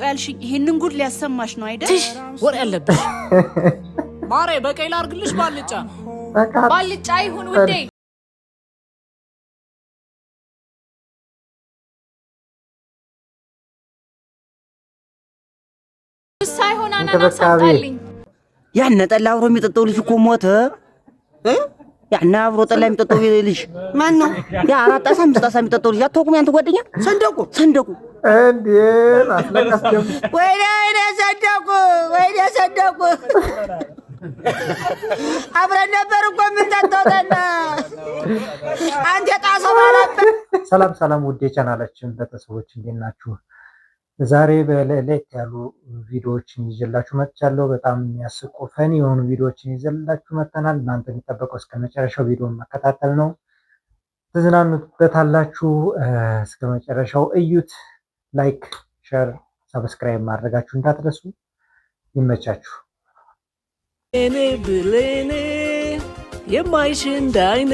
ጠይቀው ያልሽኝ ይሄንን ጉድ ሊያሰማሽ ነው አይደል? ወር ያለብሽ ማሬ በቀይ ላርግልሽ ባልጫ ይሁን ውዴ ሳይሆን አናናስ አጣልኝ ያን ጠላ አብሮ የሚጠጣው ልጅ እኮ ሞተ ያን አብሮ ጠላ የሚጠጣው ልጅ ማን ነው? ያ አራት ጣሳ አምስት ጣሳ የሚጠጣው ልጅ አትወቁም? ያንተ ጓደኛ ሰንደቁ እንዴ አስለቀስከም ወይኔ ሰንደቁ አብረን ነበር እኮ የምንጠጣውና አንተ ጣሰው ማለት ሰላም ውዴ ቻናላችን ቤተሰቦች እንዴት ናችሁ? ዛሬ በሌሊት ያሉ ቪዲዮዎችን ይዤላችሁ መጥቻለሁ። በጣም የሚያስቁ ፈኒ የሆኑ ቪዲዮዎችን ይዤላችሁ መጥተናል። እናንተ የሚጠበቀው እስከመጨረሻው ቪዲዮን መከታተል ነው። ትዝናኑበታላችሁ። እስከመጨረሻው እዩት። ላይክ፣ ሼር፣ ሰብስክራይብ ማድረጋችሁ እንዳትረሱ። ይመቻችሁ። እኔ ብሌኔ የማይሽ እንዳይኔ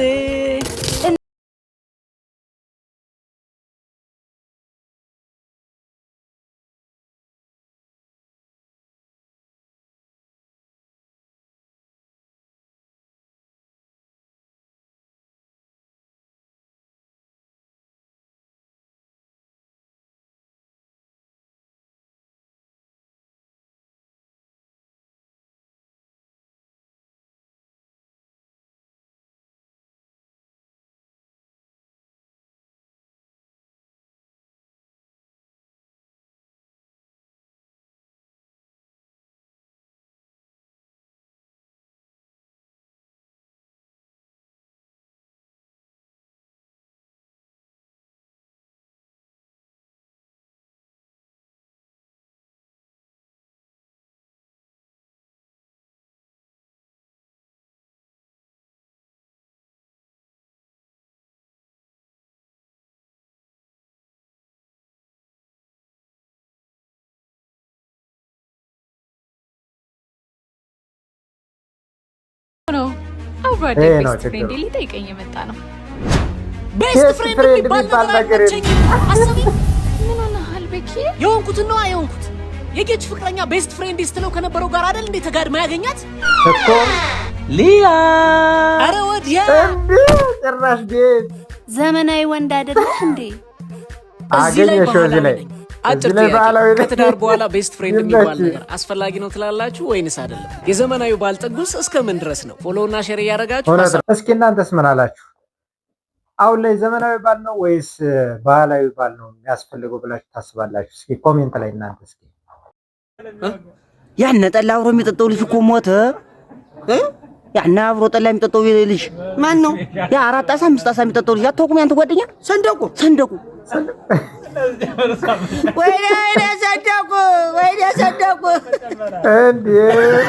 ነው አብራዴ ቤስት ፍሬንድ ሊጠይቀኝ የመጣ ነው። ቤስት ፍሬንድ የሚባል ነገር አሰቢ ምን ሆነሃል ቤኪ? የሆንኩት የጌች ፍቅረኛ ቤስት ፍሬንድ ስትለው ከነበረው ጋር አይደል እንዴ ተጋድማ ያገኛት እኮ ሊያ። አረ ወዲያ ጭራሽ ቤት ዘመናዊ ወንድ አይደለህ እንዴ? አገኘሽው እዚህ ላይ ከትዳር በኋላ ቤስት ፍሬንድ የሚባል ነገር አስፈላጊ ነው ትላላችሁ ወይንስ አይደለም? የዘመናዊ ባል ጥጉስ እስከምን ድረስ ነው? ፎሎው እና ሼር እያደረጋችሁ እስኪ እናንተስ ምን አላችሁ? አሁን ላይ ዘመናዊ ባል ነው ወይስ ባህላዊ ባል ነው የሚያስፈልገው ብላችሁ ታስባላችሁ? እስኪ ኮሜንት ላይ እናንተ እስኪ ያን ጠላ አብሮ የሚጠጣው ልጅ እኮ ሞተ ያን አብሮ ጠላ የሚጠጣው ልጅ ማን ነው? ያ አራት ጣሳ አምስት ጣሳ የሚጠጣው ልጅ አትወቁም? ያንተ ጓደኛ ሰንደቁ ወይኔ ሰንደቁ እንዴ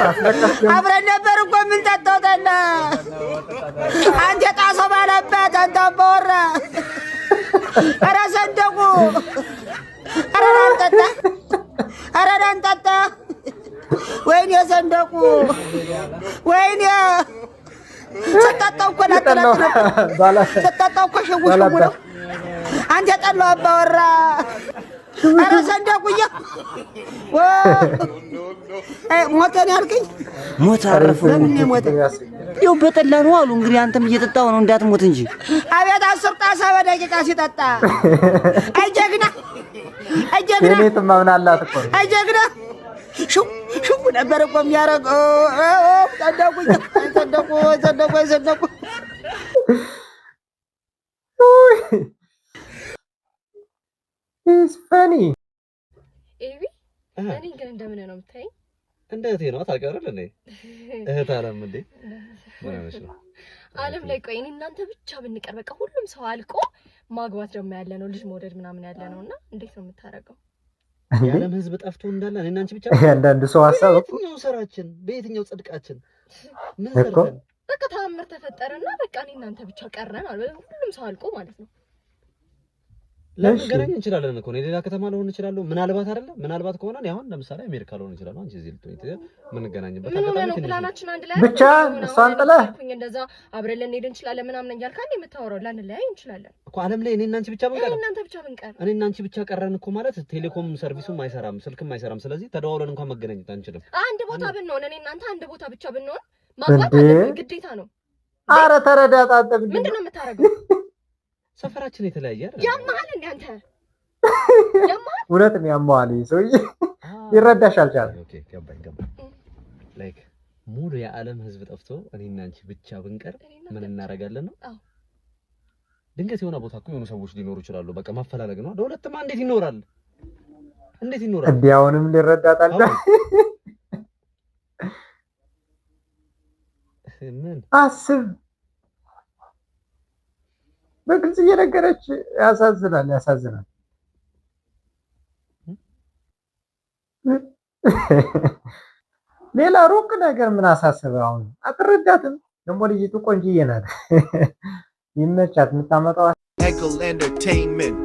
አስለቀስከም አብረን ነበር እኮ የምንጠጣውና አንተ ጣሰው ባለበት አንተ አባወራ ኧረ ሰንደቁ ኧረ አንጠጣ ወይኔ ሰንደቁ ወይኔ ሰጣጣው እኮ ሸውሸው አንተ ጠላው አባወራ ኧረ ሰንደቁዬ ሞተን ያልከኝ ሞት አረፈ። ለምን ሞተ? ይኸው በጠላ ነው አሉ። እንግዲህ አንተም እየጠጣው ነው እንዳትሞት እንጂ። አቤት 10 ጣሳ በደቂቃ ሲጠጣ አይጀግና እኔ ተማምናላት እኮ አይጀግና ሹ ነበር እኮ የሚያረገው ሰንደቁ It's funny. ኤቢ እኔ ግን እንደምን ነው የምታይ? እንደ እህቴ ነው ታውቂው እንዴ? እህት አለም እንዴ? ማለት ነው ዓለም ላይ ቆይ እናንተ ብቻ ብንቀር በቃ ሁሉም ሰው አልቆ ማግባት ደግሞ ያለ ነው ልጅ መውደድ ምናምን ያለ ነውና እንዴት ነው የምታረገው? የዓለም ህዝብ ጠፍቶ እንዳለ እኔና አንቺ ብቻ አንዳንድ ሰው ሐሳብ ነው ስራችን በየትኛው ጽድቃችን ምን እኮ በቃ ተአምር ተፈጠረና በቃ እኔ እናንተ ብቻ ቀረን ሁሉም ሰው አልቆ ማለት ነው። ለመገናኘት እንችላለን እኮ ነው። ሌላ ከተማ ልሆን እችላለሁ ምናልባት አይደለ ምናልባት ከሆነ ነው አሁን ለምሳሌ አሜሪካ ልሆን እችላለሁ አንቺ እዚህ ልትሆኚ ምን ገናኝበት አጋጣሚ ፕላናችን አንድ ላይ ብቻ እሷን ጥለህ እንደዛ አብረን ልንሄድ እንችላለን ምናምን እያልክ አንዴ የምታወራው ላንለያይ እንችላለን እኮ ዓለም ላይ እኔና አንቺ ብቻ ብንቀር እኔና አንቺ ብቻ ቀረን እኮ ማለት ቴሌኮም ሰርቪሱም አይሰራም ስልክም አይሰራም። ስለዚህ ተደዋውለን እንኳን መገናኘት አንችልም። አንድ ቦታ ብንሆን እኔ እናንተ አንድ ቦታ ብቻ ብንሆን ማግባት አለብን ግዴታ ነው። ኧረ ተረዳት አንተ ምንድን ነው የምታደርገው? ሰፈራችን የተለያየ አይደል? ያማል እንደ አንተ ያማል እውነትም ያማዋል ሰውዬ ይረዳሽ አልቻለም። ኦኬ ገባኝ ላይክ ሙሉ የዓለም ህዝብ ጠፍቶ እኔና አንቺ ብቻ ብንቀር ምን እናደርጋለን ነው? አዎ ድንገት የሆነ ቦታ እኮ የሆኑ ሰዎች ሊኖሩ ይችላሉ። በቃ ማፈላለግ ነው። ለሁለትማ እንዴት ይኖራል? እንዲያውንም ሊረዳት አልቻለም። ምን አስብ በግልጽ እየነገረች ያሳዝናል። ሌላ ሩቅ ነገር ምን አሳስበ? አሁን አትረዳትም። ደግሞ ልጅቱ ቆንጅዬ ናት። ይመቻት የምታመጣው Eagle Entertainment